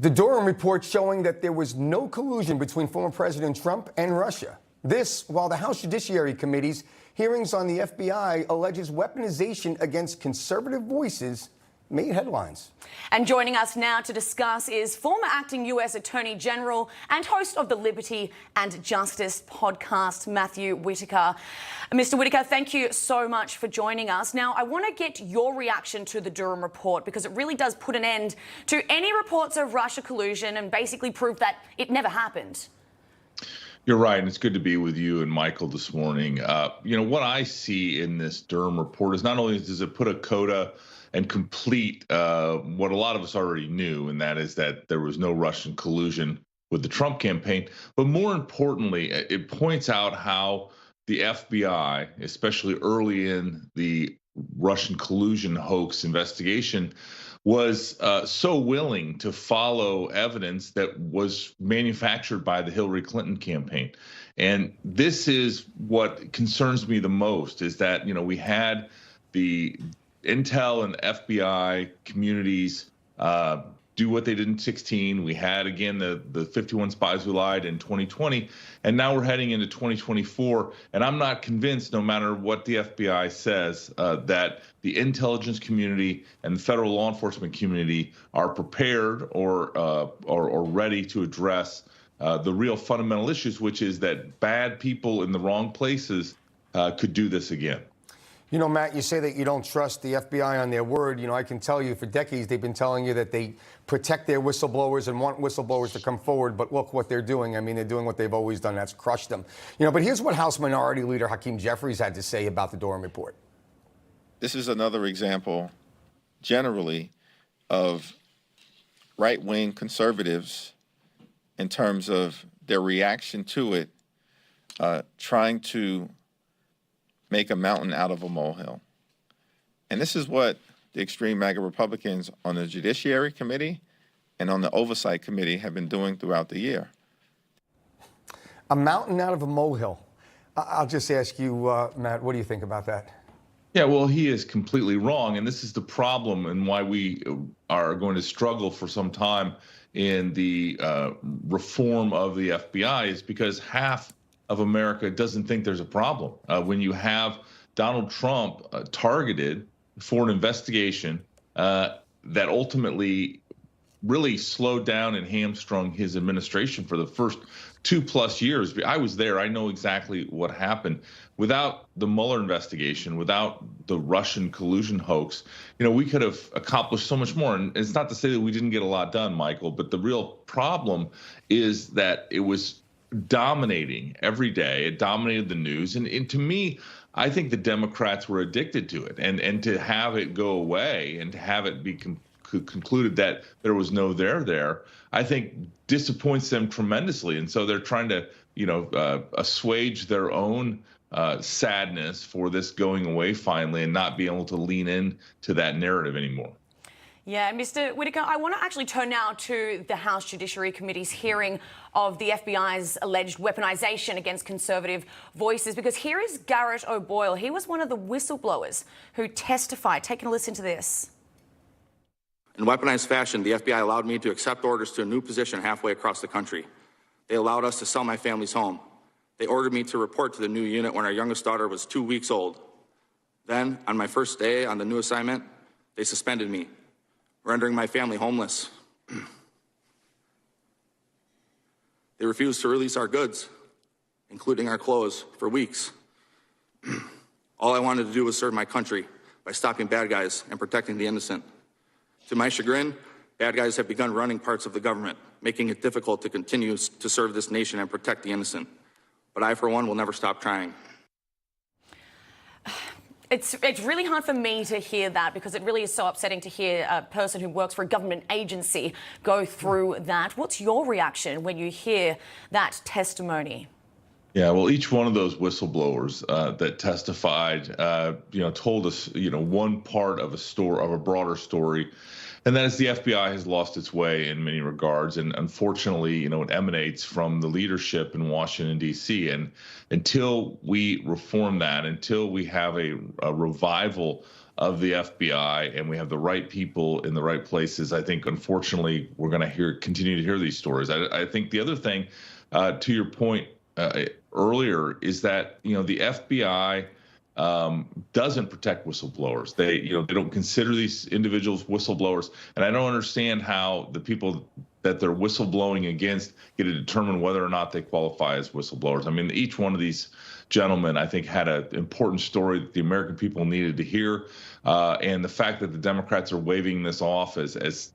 The Durham report showing that there was no collusion between former President Trump and Russia. This, while the House Judiciary Committee's hearings on the FBI alleges weaponization against conservative voices made headlines. And joining us now to discuss is former acting U.S. Attorney General and host of the Liberty and Justice podcast, Matthew Whitaker. Mr. Whitaker, thank you so much for joining us. Now, I want to get your reaction to the Durham report because it really does put an end to any reports of Russia collusion and basically prove that it never happened. You're right, and it's good to be with you and Michael this morning. What I see in this Durham report is not only does it put a coda and complete what a lot of us already knew, and that is that there was no Russian collusion with the Trump campaign. But more importantly, it points out how the FBI, especially early in the Russian collusion hoax investigation, was so willing to follow evidence that was manufactured by the Hillary Clinton campaign. And this is what concerns me the most, is that, we had the Intel and FBI communities do what they did in 2016. We had, again, the 51 spies who lied in 2020, and now we're heading into 2024. And I'm not convinced, no matter what the FBI says, that the intelligence community and the federal law enforcement community are prepared or ready to address the real fundamental issues, which is that bad people in the wrong places could do this again. Matt, you say that you don't trust the FBI on their word. I can tell you for decades they've been telling you that they protect their whistleblowers and want whistleblowers to come forward. But look what they're doing. I mean, they're doing what they've always done. That's crushed them. But here's what House Minority Leader Hakeem Jeffries had to say about the Durham report. This is another example, generally, of right-wing conservatives in terms of their reaction to it, trying to make a mountain out of a molehill. And this is what the extreme MAGA Republicans on the Judiciary Committee and on the Oversight Committee have been doing throughout the year. A mountain out of a molehill. I'll just ask you, Matt, what do you think about that? Yeah, well, he is completely wrong. And this is the problem and why we are going to struggle for some time in the reform of the FBI is because half of America doesn't think there's a problem. When you have Donald Trump targeted for an investigation that ultimately really slowed down and hamstrung his administration for the first 2+ years. I was there. I know exactly what happened. Without the Mueller investigation, without the Russian collusion hoax, we could have accomplished so much more. And it's not to say that we didn't get a lot done, Michael, but the real problem is that it was dominating every day. It dominated the news. And to me, I think the Democrats were addicted to it. And to have it go away and to have it be concluded that there was no there, I think disappoints them tremendously. And so they're trying to, assuage their own sadness for this going away finally and not being able to lean in to that narrative anymore. Yeah, Mr. Whitaker, I want to actually turn now to the House Judiciary Committee's hearing of the FBI's alleged weaponization against conservative voices, because here is Garrett OBoyle. He was one of the whistleblowers who testified. Take a listen to this. In weaponized fashion, the FBI allowed me to accept orders to a new position halfway across the country. They allowed us to sell my family's home. They ordered me to report to the new unit when our youngest daughter was 2 weeks old. Then, on my first day on the new assignment, they suspended me, rendering my family homeless. They refused to release our goods, including our clothes, for weeks. All I wanted to do was serve my country by stopping bad guys and protecting the innocent. To my chagrin, bad guys have begun running parts of the government, making it difficult to continue to serve this nation and protect the innocent. But I, for one, will never stop trying. It's really hard for me to hear that because it really is so upsetting to hear a person who works for a government agency go through that. What's your reaction when you hear that testimony? Yeah, well, each one of those whistleblowers that testified, told us, one part of a broader story. And that is the FBI has lost its way in many regards. And unfortunately, it emanates from the leadership in Washington, D.C. And until we reform that, until we have a revival of the FBI and we have the right people in the right places, I think, unfortunately, we're going to continue to hear these stories. I think the other thing, to your point earlier, is that, the FBI doesn't protect whistleblowers. They don't consider these individuals whistleblowers. And I don't understand how the people that they're whistleblowing against get to determine whether or not they qualify as whistleblowers. I mean, each one of these gentlemen, I think, had an important story that the American people needed to hear. And the fact that the Democrats are waving this off as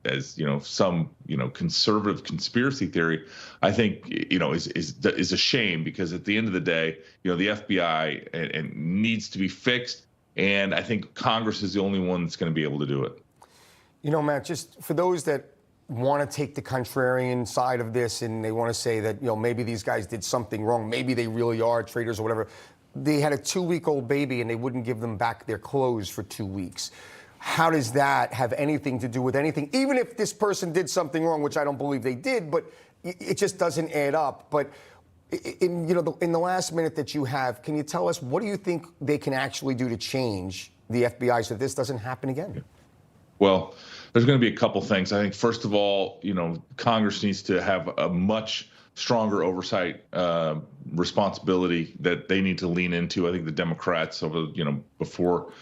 some conservative conspiracy theory, I think is a shame, because at the end of the day, the FBI and needs to be fixed, and I think Congress is the only one that's going to be able to do it. Matt, just for those that want to take the contrarian side of this and they want to say that maybe these guys did something wrong, maybe they really are traitors or whatever. They had a 2-week-old baby and they wouldn't give them back their clothes for 2 weeks. How does that have anything to do with anything? Even if this person did something wrong, which I don't believe they did, but it just doesn't add up. But in the last minute that you have, can you tell us what do you think they can actually do to change the FBI so this doesn't happen again? Well, there's going to be a couple things. I think, first of all, Congress needs to have a much stronger oversight responsibility that they need to lean into. I think the Democrats before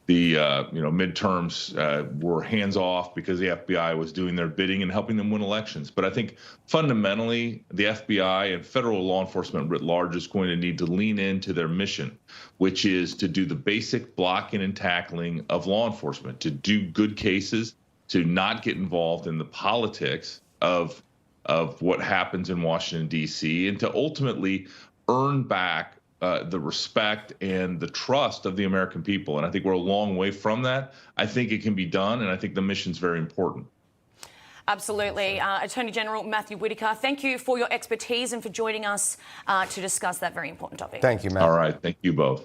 the midterms were hands off because the FBI was doing their bidding and helping them win elections. But I think fundamentally, the FBI and federal law enforcement writ large is going to need to lean into their mission, which is to do the basic blocking and tackling of law enforcement, to do good cases, to not get involved in the politics of what happens in Washington, D.C., and to ultimately earn back the respect and the trust of the American people. And I think we're a long way from that. I think it can be done, and I think the mission's very important. Absolutely. Attorney General Matthew Whitaker, thank you for your expertise and for joining us to discuss that very important topic. Thank you, Matt. All right. Thank you both.